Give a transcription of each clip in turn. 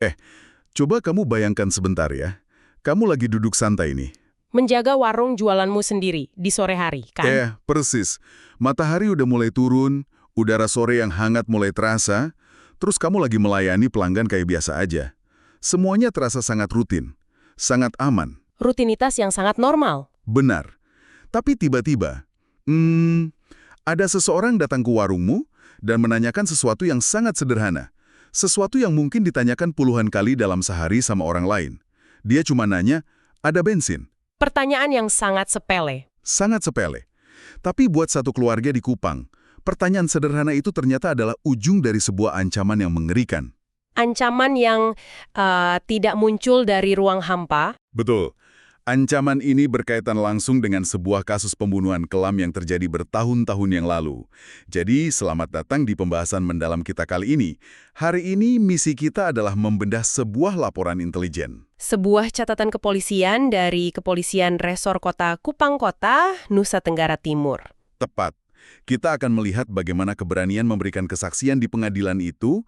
Eh, coba kamu bayangkan sebentar ya. Kamu lagi duduk santai nih. Menjaga warung jualanmu sendiri di sore hari, kan? Persis. Matahari udah mulai turun, udara sore yang hangat mulai terasa, terus kamu lagi melayani pelanggan kayak biasa aja. Semuanya terasa sangat rutin, sangat aman. Rutinitas yang sangat normal. Benar. Tapi tiba-tiba, ada seseorang datang ke warungmu dan menanyakan sesuatu yang sangat sederhana. Sesuatu yang mungkin ditanyakan puluhan kali dalam sehari sama orang lain. Dia cuma nanya, ada bensin? Pertanyaan yang sangat sepele. Sangat sepele. Tapi buat satu keluarga di Kupang, pertanyaan sederhana itu ternyata adalah ujung dari sebuah ancaman yang mengerikan. Ancaman yang tidak muncul dari ruang hampa. Betul. Ancaman ini berkaitan langsung dengan sebuah kasus pembunuhan kelam yang terjadi bertahun-tahun yang lalu. Jadi, selamat datang di pembahasan mendalam kita kali ini. Hari ini misi kita adalah membedah sebuah laporan intelijen. Sebuah catatan kepolisian dari Kepolisian Resor Kota Kupang Kota, Nusa Tenggara Timur. Tepat. Kita akan melihat bagaimana keberanian memberikan kesaksian di pengadilan itu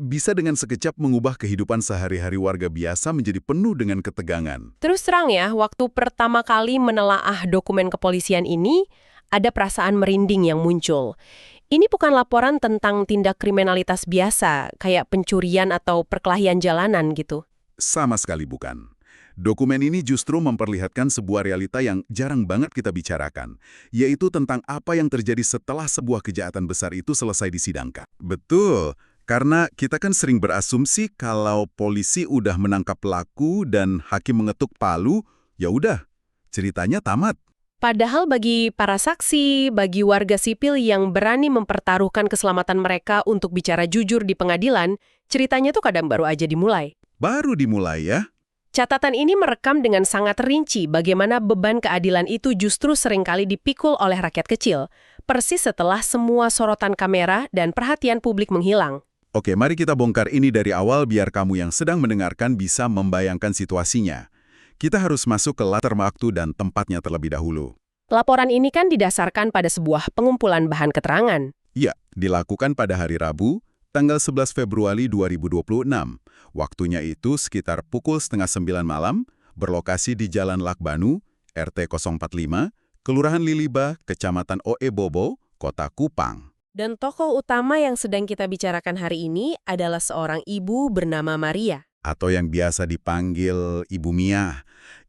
bisa dengan sekejap mengubah kehidupan sehari-hari warga biasa menjadi penuh dengan ketegangan. Terus terang ya, waktu pertama kali menelaah dokumen kepolisian ini, ada perasaan merinding yang muncul. Ini bukan laporan tentang tindak kriminalitas biasa, kayak pencurian atau perkelahian jalanan gitu. Sama sekali bukan. Dokumen ini justru memperlihatkan sebuah realita yang jarang banget kita bicarakan, yaitu tentang apa yang terjadi setelah sebuah kejahatan besar itu selesai disidangkan. Betul. Karena kita kan sering berasumsi kalau polisi udah menangkap pelaku dan hakim mengetuk palu, ya udah, ceritanya tamat. Padahal bagi para saksi, bagi warga sipil yang berani mempertaruhkan keselamatan mereka untuk bicara jujur di pengadilan, ceritanya tuh kadang baru aja dimulai. Baru dimulai ya? Catatan ini merekam dengan sangat rinci bagaimana beban keadilan itu justru seringkali dipikul oleh rakyat kecil, persis setelah semua sorotan kamera dan perhatian publik menghilang. Oke, mari kita bongkar ini dari awal biar kamu yang sedang mendengarkan bisa membayangkan situasinya. Kita harus masuk ke latar waktu dan tempatnya terlebih dahulu. Laporan ini kan didasarkan pada sebuah pengumpulan bahan keterangan. Ya, dilakukan pada hari Rabu, tanggal 11 Februari 2026. Waktunya itu sekitar pukul 8:30 malam, berlokasi di Jalan Lakbanu, RT 045, Kelurahan Liliba, Kecamatan Oe Bobo, Kota Kupang. Dan tokoh utama yang sedang kita bicarakan hari ini adalah seorang ibu bernama Maria. Atau yang biasa dipanggil Ibu Mia.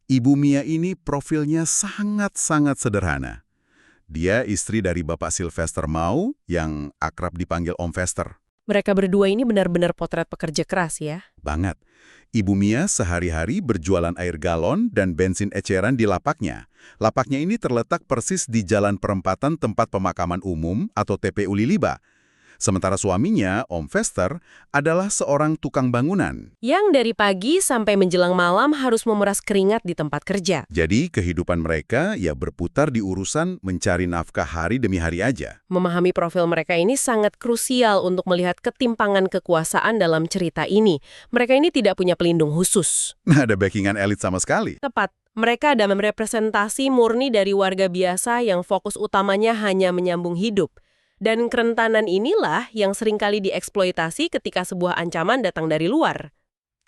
Ibu Mia ini profilnya sangat-sangat sederhana. Dia istri dari Bapak Sylvester Mau yang akrab dipanggil Om Fester. Mereka berdua ini benar-benar potret pekerja keras ya. Banget. Ibu Mia sehari-hari berjualan air galon dan bensin eceran di lapaknya. Lapaknya ini terletak persis di jalan perempatan tempat pemakaman umum atau TPU Liliba. Sementara suaminya, Om Fester, adalah seorang tukang bangunan. Yang dari pagi sampai menjelang malam harus memeras keringat di tempat kerja. Jadi kehidupan mereka ya berputar di urusan mencari nafkah hari demi hari aja. Memahami profil mereka ini sangat krusial untuk melihat ketimpangan kekuasaan dalam cerita ini. Mereka ini tidak punya pelindung khusus. Nah, ada backingan elit sama sekali. Tepat. Mereka ada merepresentasi murni dari warga biasa yang fokus utamanya hanya menyambung hidup. Dan kerentanan inilah yang seringkali dieksploitasi ketika sebuah ancaman datang dari luar.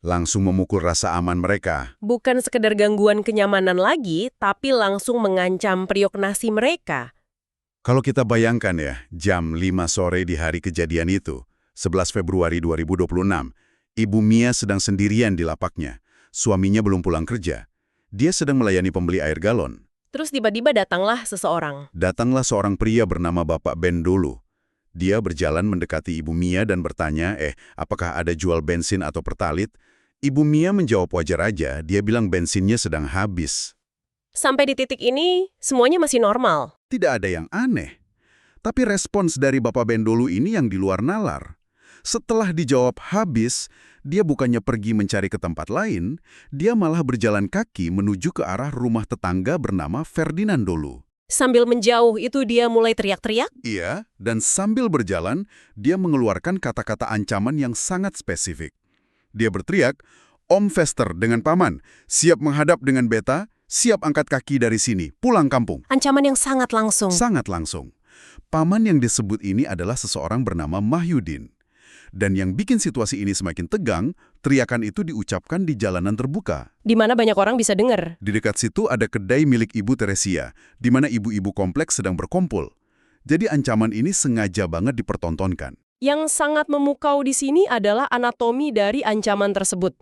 Langsung memukul rasa aman mereka. Bukan sekedar gangguan kenyamanan lagi, tapi langsung mengancam periuk nasi mereka. Kalau kita bayangkan ya, jam 5 sore di hari kejadian itu, 11 Februari 2026, Ibu Mia sedang sendirian di lapaknya. Suaminya belum pulang kerja. Dia sedang melayani pembeli air galon. Terus tiba-tiba datanglah seseorang. Datanglah seorang pria bernama Bapak Ben dulu. Dia berjalan mendekati Ibu Mia dan bertanya, apakah ada jual bensin atau pertalit? Ibu Mia menjawab wajar aja, dia bilang bensinnya sedang habis. Sampai di titik ini, semuanya masih normal. Tidak ada yang aneh. Tapi respons dari Bapak Ben dulu ini yang di luar nalar. Setelah dijawab habis, dia bukannya pergi mencari ke tempat lain, dia malah berjalan kaki menuju ke arah rumah tetangga bernama Ferdinand dulu. Sambil menjauh itu dia mulai teriak-teriak? Iya, dan sambil berjalan, dia mengeluarkan kata-kata ancaman yang sangat spesifik. Dia berteriak, Om Fester dengan paman, siap menghadap dengan beta, siap angkat kaki dari sini, pulang kampung. Ancaman yang sangat langsung. Sangat langsung. Paman yang disebut ini adalah seseorang bernama Mahyudin. Dan yang bikin situasi ini semakin tegang, teriakan itu diucapkan di jalanan terbuka. Di mana banyak orang bisa dengar. Di dekat situ ada kedai milik Ibu Teresia, di mana ibu-ibu kompleks sedang berkumpul. Jadi ancaman ini sengaja banget dipertontonkan. Yang sangat memukau di sini adalah anatomi dari ancaman tersebut.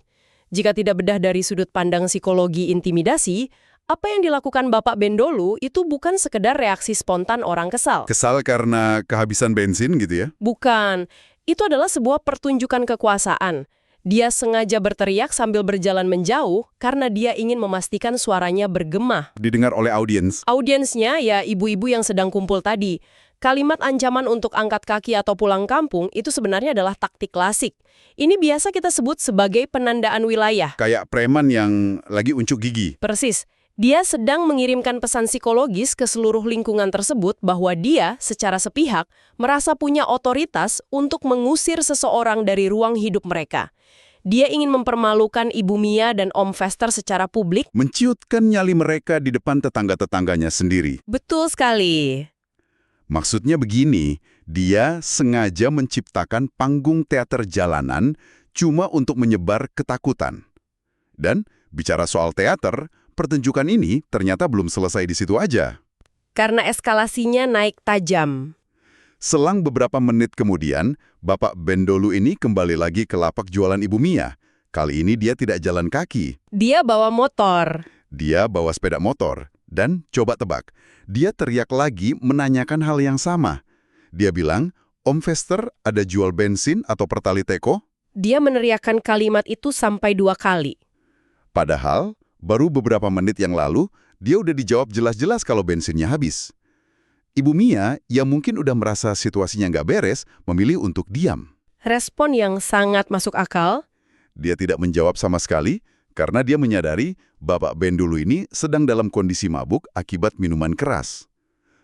Jika tidak bedah dari sudut pandang psikologi intimidasi, apa yang dilakukan Bapak Bendolu itu bukan sekedar reaksi spontan orang kesal. Kesal karena kehabisan bensin gitu ya? Bukan. Itu adalah sebuah pertunjukan kekuasaan. Dia sengaja berteriak sambil berjalan menjauh karena dia ingin memastikan suaranya bergema. Didengar oleh audiens. Audiensnya ya ibu-ibu yang sedang kumpul tadi. Kalimat ancaman untuk angkat kaki atau pulang kampung itu sebenarnya adalah taktik klasik. Ini biasa kita sebut sebagai penandaan wilayah. Kayak preman yang lagi unjuk gigi. Persis. Dia sedang mengirimkan pesan psikologis ke seluruh lingkungan tersebut bahwa dia, secara sepihak, merasa punya otoritas untuk mengusir seseorang dari ruang hidup mereka. Dia ingin mempermalukan Ibu Mia dan Om Fester secara publik. Menciutkan nyali mereka di depan tetangga-tetangganya sendiri. Betul sekali. Maksudnya begini, dia sengaja menciptakan panggung teater jalanan cuma untuk menyebar ketakutan. Dan bicara soal teater, pertunjukan ini ternyata belum selesai di situ aja. Karena eskalasinya naik tajam. Selang beberapa menit kemudian, Bapak Bendolu ini kembali lagi ke lapak jualan Ibu Mia. Kali ini dia tidak jalan kaki. Dia bawa motor. Dia bawa sepeda motor. Dan coba tebak, dia teriak lagi menanyakan hal yang sama. Dia bilang, Om Fester ada jual bensin atau pertali teko? Dia meneriakkan kalimat itu sampai 2 kali. Padahal, baru beberapa menit yang lalu, dia udah dijawab jelas-jelas kalau bensinnya habis. Ibu Mia, yang mungkin udah merasa situasinya nggak beres, memilih untuk diam. Respon yang sangat masuk akal. Dia tidak menjawab sama sekali, karena dia menyadari Bapak Bendolu ini sedang dalam kondisi mabuk akibat minuman keras.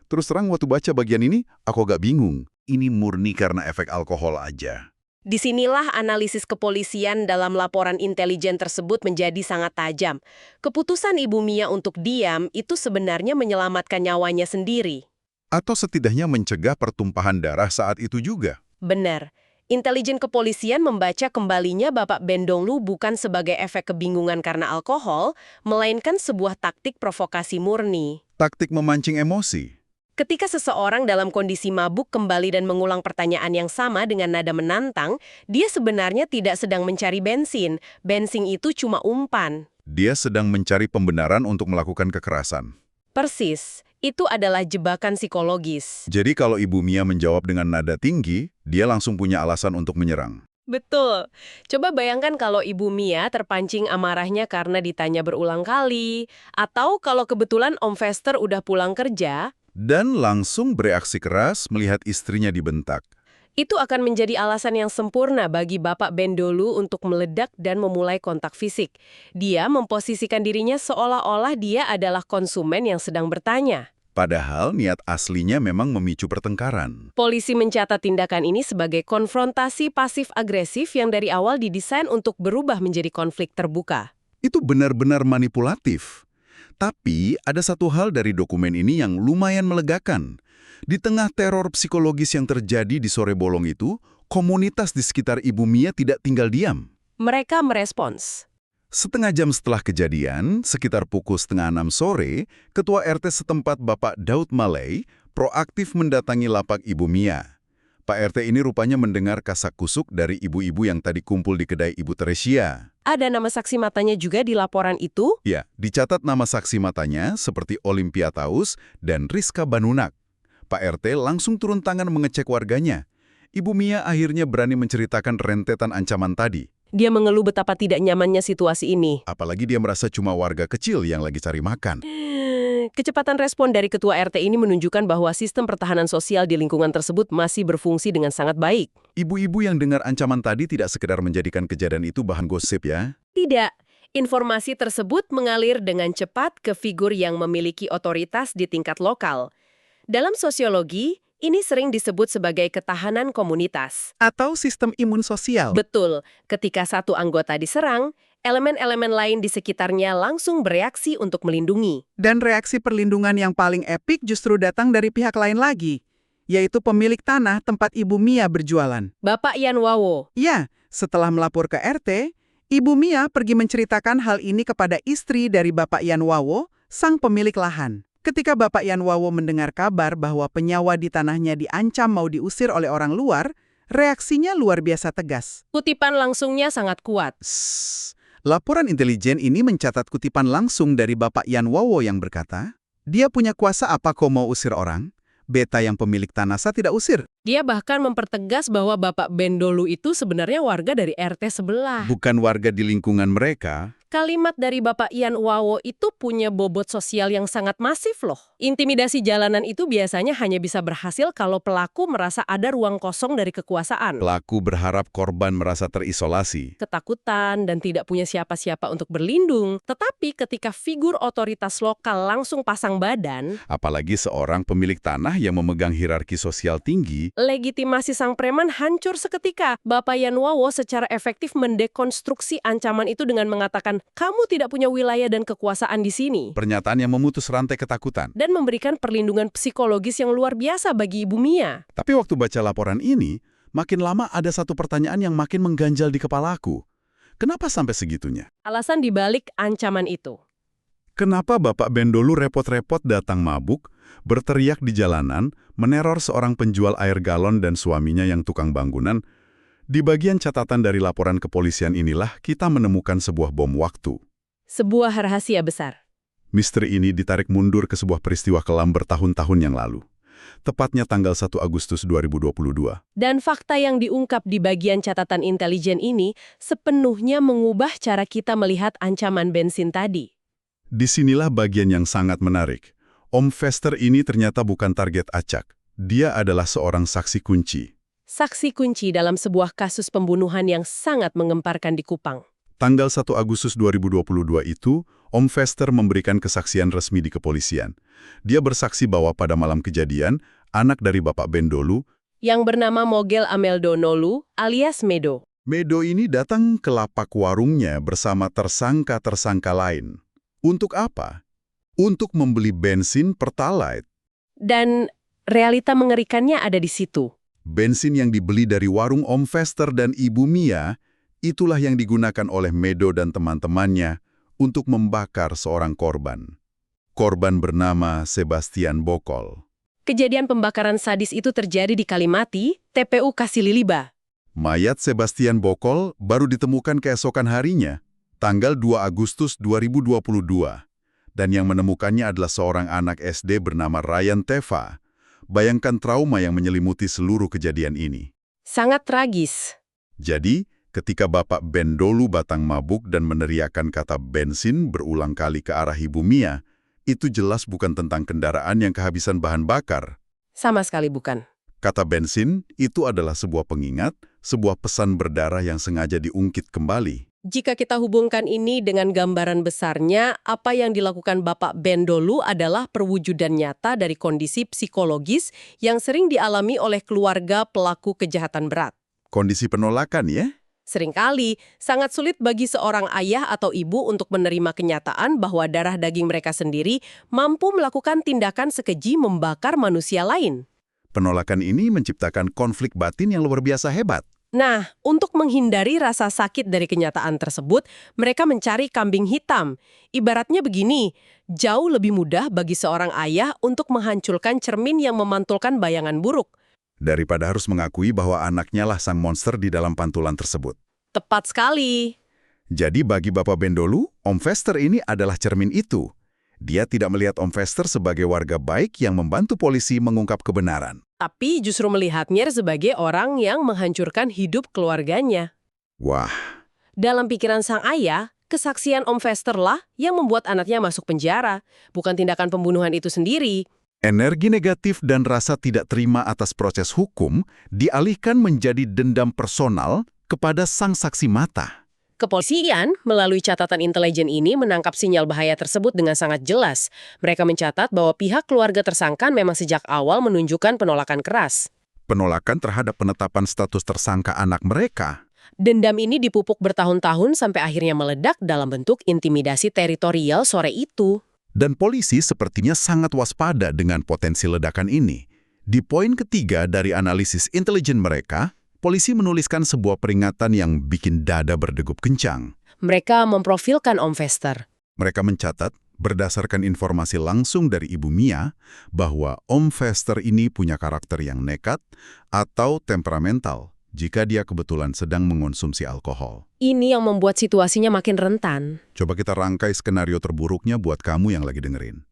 Terus terang waktu baca bagian ini, aku agak bingung. Ini murni karena efek alkohol aja. Disinilah analisis kepolisian dalam laporan intelijen tersebut menjadi sangat tajam. Keputusan Ibu Mia untuk diam itu sebenarnya menyelamatkan nyawanya sendiri. Atau setidaknya mencegah pertumpahan darah saat itu juga. Benar. Intelijen kepolisian membaca kembalinya Bapak Bendolu bukan sebagai efek kebingungan karena alkohol, melainkan sebuah taktik provokasi murni. Taktik memancing emosi. Ketika seseorang dalam kondisi mabuk kembali dan mengulang pertanyaan yang sama dengan nada menantang, dia sebenarnya tidak sedang mencari bensin. Bensin itu cuma umpan. Dia sedang mencari pembenaran untuk melakukan kekerasan. Persis. Itu adalah jebakan psikologis. Jadi kalau Ibu Mia menjawab dengan nada tinggi, dia langsung punya alasan untuk menyerang. Betul. Coba bayangkan kalau Ibu Mia terpancing amarahnya karena ditanya berulang kali. Atau kalau kebetulan Om Fester udah pulang kerja. Dan langsung bereaksi keras melihat istrinya dibentak. Itu akan menjadi alasan yang sempurna bagi Bapak Bendolu untuk meledak dan memulai kontak fisik. Dia memposisikan dirinya seolah-olah dia adalah konsumen yang sedang bertanya. Padahal niat aslinya memang memicu pertengkaran. Polisi mencatat tindakan ini sebagai konfrontasi pasif-agresif yang dari awal didesain untuk berubah menjadi konflik terbuka. Itu benar-benar manipulatif. Tapi ada satu hal dari dokumen ini yang lumayan melegakan. Di tengah teror psikologis yang terjadi di sore bolong itu, komunitas di sekitar Ibu Mia tidak tinggal diam. Mereka merespons. Setengah jam setelah kejadian, sekitar pukul 5:30 sore, Ketua RT setempat Bapak Daud Malay proaktif mendatangi lapak Ibu Mia. Pak RT ini rupanya mendengar kasak-kusuk dari ibu-ibu yang tadi kumpul di kedai Ibu Teresia. Ada nama saksi matanya juga di laporan itu? Ya, dicatat nama saksi matanya seperti Olimpia Taus dan Rizka Banunak. Pak RT langsung turun tangan mengecek warganya. Ibu Mia akhirnya berani menceritakan rentetan ancaman tadi. Dia mengeluh betapa tidak nyamannya situasi ini. Apalagi dia merasa cuma warga kecil yang lagi cari makan. Kecepatan respon dari Ketua RT ini menunjukkan bahwa sistem pertahanan sosial di lingkungan tersebut masih berfungsi dengan sangat baik. Ibu-ibu yang dengar ancaman tadi tidak sekedar menjadikan kejadian itu bahan gosip ya. Tidak. Informasi tersebut mengalir dengan cepat ke figur yang memiliki otoritas di tingkat lokal. Dalam sosiologi, ini sering disebut sebagai ketahanan komunitas. Atau sistem imun sosial. Betul, ketika satu anggota diserang, elemen-elemen lain di sekitarnya langsung bereaksi untuk melindungi. Dan reaksi perlindungan yang paling epik justru datang dari pihak lain lagi. yaitu pemilik tanah tempat Ibu Mia berjualan. Bapak Yan Wawo. Ya, setelah melapor ke RT, Ibu Mia pergi menceritakan hal ini kepada istri dari Bapak Yan Wawo, sang pemilik lahan. Ketika Bapak Yan Wawo mendengar kabar bahwa penyawa di tanahnya diancam mau diusir oleh orang luar, reaksinya luar biasa tegas. Kutipan langsungnya sangat kuat. Laporan intelijen ini mencatat kutipan langsung dari Bapak Yan Wawo yang berkata, "Dia punya kuasa apa kau mau usir orang? Beta yang pemilik tanah saya tidak usir." Dia bahkan mempertegas bahwa Bapak Bendolu itu sebenarnya warga dari RT sebelah. Bukan warga di lingkungan mereka. Kalimat dari Bapak Yan Wawo itu punya bobot sosial yang sangat masif loh. Intimidasi jalanan itu biasanya hanya bisa berhasil kalau pelaku merasa ada ruang kosong dari kekuasaan. Pelaku berharap korban merasa terisolasi. Ketakutan dan tidak punya siapa-siapa untuk berlindung. Tetapi ketika figur otoritas lokal langsung pasang badan, Apalagi seorang pemilik tanah yang memegang hierarki sosial tinggi, legitimasi sang preman hancur seketika. Bapak Yan Wawo secara efektif mendekonstruksi ancaman itu dengan mengatakan, kamu tidak punya wilayah dan kekuasaan di sini. pernyataan yang memutus rantai ketakutan. Dan memberikan perlindungan psikologis yang luar biasa bagi Ibu Mia. Tapi waktu baca laporan ini, makin lama ada satu pertanyaan yang makin mengganjal di kepalaku. Kenapa sampai segitunya? Alasan dibalik ancaman itu. Kenapa Bapak Bendolu repot-repot datang mabuk, berteriak di jalanan, meneror seorang penjual air galon dan suaminya yang tukang bangunan? Di bagian catatan dari laporan kepolisian inilah kita menemukan sebuah bom waktu. Sebuah rahasia besar. Misteri ini ditarik mundur ke sebuah peristiwa kelam bertahun-tahun yang lalu. Tepatnya tanggal 1 Agustus 2022. Dan fakta yang diungkap di bagian catatan intelijen ini sepenuhnya mengubah cara kita melihat ancaman bensin tadi. Disinilah bagian yang sangat menarik. Om Vester ini ternyata bukan target acak. Dia adalah seorang saksi kunci. Saksi kunci dalam sebuah kasus pembunuhan yang sangat mengemparkan di Kupang. Tanggal 1 Agustus 2022 itu, Om Vester memberikan kesaksian resmi di kepolisian. Dia bersaksi bahwa pada malam kejadian, anak dari Bapak Bendolu, Yang bernama Mogel Ameldo Nolu alias Medo. Medo ini datang ke lapak warungnya bersama tersangka-tersangka lain. Untuk apa? Untuk membeli bensin Pertalite. Dan realita mengerikannya ada di situ. Bensin yang dibeli dari warung Om Vester dan Ibu Mia, itulah yang digunakan oleh Medo dan teman-temannya untuk membakar seorang korban. Korban bernama Sebastian Bokol. Kejadian pembakaran sadis itu terjadi di Kalimati, TPU Kasililiba. Mayat Sebastian Bokol baru ditemukan keesokan harinya, tanggal 2 Agustus 2022. Dan yang menemukannya adalah seorang anak SD bernama Ryan Teva. Bayangkan trauma yang menyelimuti seluruh kejadian ini. Sangat tragis. Jadi, ketika Bapak Bendolu batang mabuk dan meneriakkan kata bensin berulang kali ke arah Ibu Mia, itu jelas bukan tentang kendaraan yang kehabisan bahan bakar. Sama sekali bukan. Kata bensin itu adalah sebuah pengingat, sebuah pesan berdarah yang sengaja diungkit kembali. Jika kita hubungkan ini dengan gambaran besarnya, apa yang dilakukan Bapak Bendolu adalah perwujudan nyata dari kondisi psikologis yang sering dialami oleh keluarga pelaku kejahatan berat. Kondisi penolakan ya? Seringkali, sangat sulit bagi seorang ayah atau ibu untuk menerima kenyataan bahwa darah daging mereka sendiri mampu melakukan tindakan sekeji membakar manusia lain. Penolakan ini menciptakan konflik batin yang luar biasa hebat. Nah, untuk menghindari rasa sakit dari kenyataan tersebut, mereka mencari kambing hitam. Ibaratnya begini, jauh lebih mudah bagi seorang ayah untuk menghancurkan cermin yang memantulkan bayangan buruk. Daripada harus mengakui bahwa anaknya lah sang monster di dalam pantulan tersebut. Tepat sekali. Jadi bagi Bapak Bendolu, Om Vester ini adalah cermin itu. Dia tidak melihat Om Vester sebagai warga baik yang membantu polisi mengungkap kebenaran. Tapi justru melihatnya sebagai orang yang menghancurkan hidup keluarganya. Wah, Dalam pikiran sang ayah, kesaksian Om Vester lah yang membuat anaknya masuk penjara, bukan tindakan pembunuhan itu sendiri. energi negatif dan rasa tidak terima atas proses hukum dialihkan menjadi dendam personal kepada sang saksi mata. Kepolisian, melalui catatan intelijen ini menangkap sinyal bahaya tersebut dengan sangat jelas. Mereka mencatat bahwa pihak keluarga tersangka memang sejak awal menunjukkan penolakan keras. Penolakan terhadap penetapan status tersangka anak mereka. Dendam ini dipupuk bertahun-tahun sampai akhirnya meledak dalam bentuk intimidasi teritorial sore itu. Dan polisi sepertinya sangat waspada dengan potensi ledakan ini. Di poin ketiga dari analisis intelijen mereka, polisi menuliskan sebuah peringatan yang bikin dada berdegup kencang. Mereka memprofilkan Om Vester. Mereka mencatat, berdasarkan informasi langsung dari Ibu Mia, bahwa Om Vester ini punya karakter yang nekat atau temperamental jika dia kebetulan sedang mengonsumsi alkohol. Ini yang membuat situasinya makin rentan. Coba kita rangkai skenario terburuknya buat kamu yang lagi dengerin.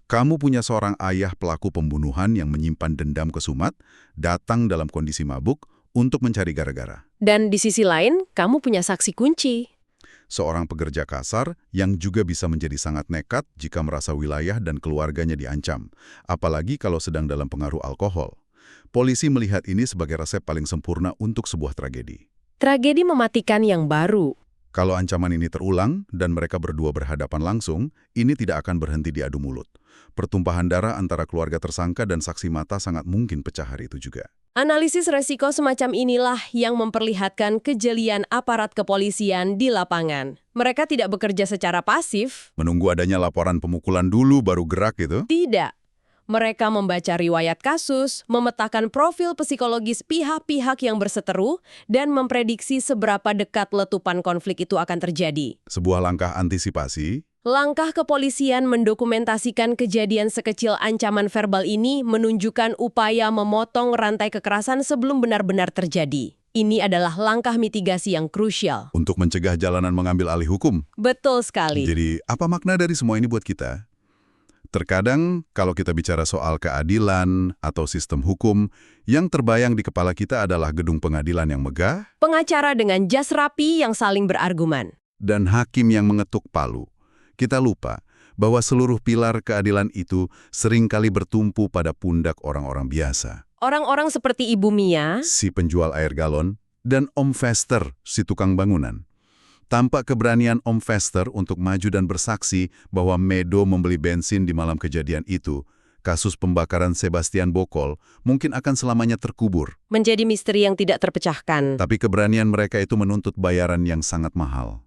Kamu punya seorang ayah pelaku pembunuhan yang menyimpan dendam kesumat, datang dalam kondisi mabuk untuk mencari gara-gara. Dan di sisi lain, kamu punya saksi kunci. Seorang pekerja kasar yang juga bisa menjadi sangat nekat jika merasa wilayah dan keluarganya diancam, apalagi kalau sedang dalam pengaruh alkohol. Polisi melihat ini sebagai resep paling sempurna untuk sebuah tragedi. Tragedi mematikan yang baru. Kalau ancaman ini terulang dan mereka berdua berhadapan langsung, ini tidak akan berhenti di adu mulut. Pertumpahan darah antara keluarga tersangka dan saksi mata sangat mungkin pecah hari itu juga. Analisis resiko semacam inilah yang memperlihatkan kejelian aparat kepolisian di lapangan. Mereka tidak bekerja secara pasif. Menunggu adanya laporan pemukulan dulu baru gerak gitu? Tidak. Mereka membaca riwayat kasus, memetakan profil psikologis pihak-pihak yang berseteru, dan memprediksi seberapa dekat letupan konflik itu akan terjadi. Sebuah langkah antisipasi. Langkah kepolisian mendokumentasikan kejadian sekecil ancaman verbal ini menunjukkan upaya memotong rantai kekerasan sebelum benar-benar terjadi. Ini adalah langkah mitigasi yang krusial. Untuk mencegah jalanan mengambil alih hukum. Betul sekali. Jadi, apa makna dari semua ini buat kita? Terkadang, kalau kita bicara soal keadilan atau sistem hukum, yang terbayang di kepala kita adalah gedung pengadilan yang megah, Pengacara dengan jas rapi yang saling berargumen. dan hakim yang mengetuk palu. Kita lupa bahwa seluruh pilar keadilan itu seringkali bertumpu pada pundak orang-orang biasa. Orang-orang seperti Ibu Mia, Si penjual air galon, dan Om Vester, si tukang bangunan. Tanpa keberanian Om Vester untuk maju dan bersaksi bahwa Medo membeli bensin di malam kejadian itu, kasus pembakaran Sebastian Bokol mungkin akan selamanya terkubur. menjadi misteri yang tidak terpecahkan. Tapi keberanian mereka itu menuntut bayaran yang sangat mahal.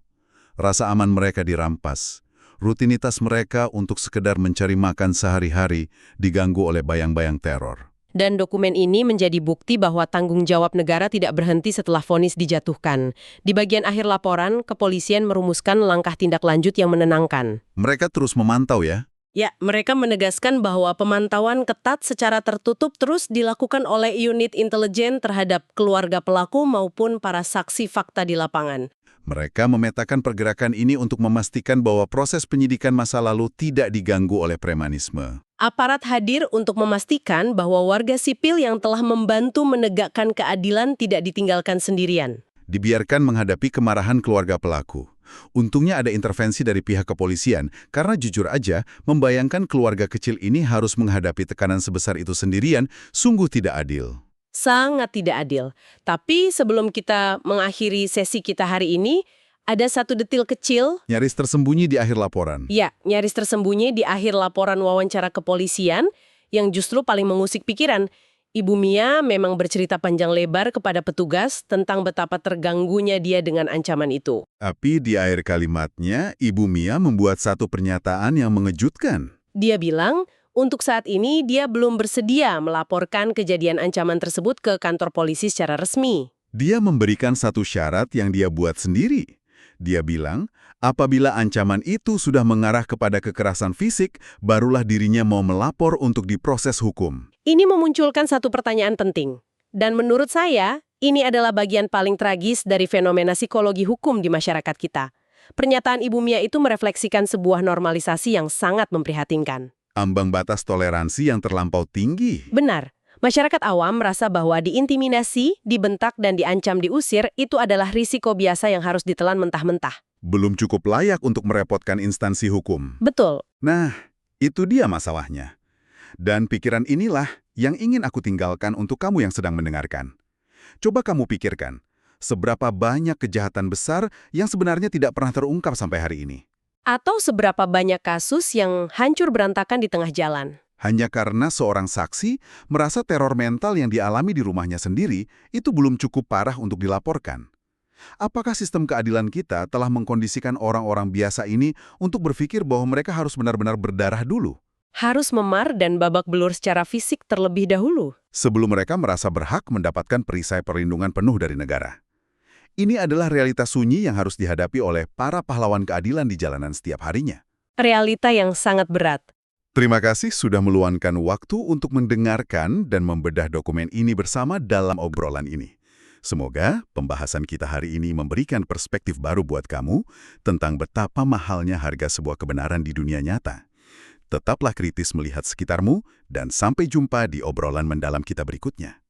Rasa aman mereka dirampas. Rutinitas mereka untuk sekedar mencari makan sehari-hari diganggu oleh bayang-bayang teror. Dan dokumen ini menjadi bukti bahwa tanggung jawab negara tidak berhenti setelah vonis dijatuhkan. Di bagian akhir laporan, kepolisian merumuskan langkah tindak lanjut yang menenangkan. Mereka terus memantau ya. Ya, mereka menegaskan bahwa pemantauan ketat secara tertutup terus dilakukan oleh unit intelijen terhadap keluarga pelaku maupun para saksi fakta di lapangan. Mereka memetakan pergerakan ini untuk memastikan bahwa proses penyidikan masa lalu tidak diganggu oleh premanisme. Aparat hadir untuk memastikan bahwa warga sipil yang telah membantu menegakkan keadilan tidak ditinggalkan sendirian. Dibiarkan menghadapi kemarahan keluarga pelaku. Untungnya ada intervensi dari pihak kepolisian, karena jujur aja, membayangkan keluarga kecil ini harus menghadapi tekanan sebesar itu sendirian sungguh tidak adil. Sangat tidak adil. Tapi sebelum kita mengakhiri sesi kita hari ini, ada satu detil kecil, Nyaris tersembunyi di akhir laporan. ya, nyaris tersembunyi di akhir laporan wawancara kepolisian yang justru paling mengusik pikiran. Ibu Mia memang bercerita panjang lebar kepada petugas tentang betapa terganggunya dia dengan ancaman itu. Tapi di akhir kalimatnya, Ibu Mia membuat satu pernyataan yang mengejutkan. Dia bilang, untuk saat ini dia belum bersedia melaporkan kejadian ancaman tersebut ke kantor polisi secara resmi. Dia memberikan satu syarat yang dia buat sendiri. Dia bilang, apabila ancaman itu sudah mengarah kepada kekerasan fisik, barulah dirinya mau melapor untuk diproses hukum. Ini memunculkan satu pertanyaan penting. Dan menurut saya, ini adalah bagian paling tragis dari fenomena psikologi hukum di masyarakat kita. Pernyataan Ibu Mia itu merefleksikan sebuah normalisasi yang sangat memprihatinkan. Ambang batas toleransi yang terlampau tinggi. Benar, masyarakat awam merasa bahwa diintimidasi, dibentak, dan diancam diusir itu adalah risiko biasa yang harus ditelan mentah-mentah. Belum cukup layak untuk merepotkan instansi hukum. Betul. Nah, itu dia masalahnya. Dan pikiran inilah yang ingin aku tinggalkan untuk kamu yang sedang mendengarkan. Coba kamu pikirkan, seberapa banyak kejahatan besar yang sebenarnya tidak pernah terungkap sampai hari ini. Atau seberapa banyak kasus yang hancur berantakan di tengah jalan. Hanya karena seorang saksi merasa teror mental yang dialami di rumahnya sendiri itu belum cukup parah untuk dilaporkan. Apakah sistem keadilan kita telah mengkondisikan orang-orang biasa ini untuk berpikir bahwa mereka harus benar-benar berdarah dulu? Harus memar dan babak belur secara fisik terlebih dahulu. Sebelum mereka merasa berhak mendapatkan perisai perlindungan penuh dari negara. Ini adalah realitas sunyi yang harus dihadapi oleh para pahlawan keadilan di jalanan setiap harinya. Realita yang sangat berat. Terima kasih sudah meluangkan waktu untuk mendengarkan dan membedah dokumen ini bersama dalam obrolan ini. Semoga pembahasan kita hari ini memberikan perspektif baru buat kamu tentang betapa mahalnya harga sebuah kebenaran di dunia nyata. Tetaplah kritis melihat sekitarmu, dan sampai jumpa di obrolan mendalam kita berikutnya.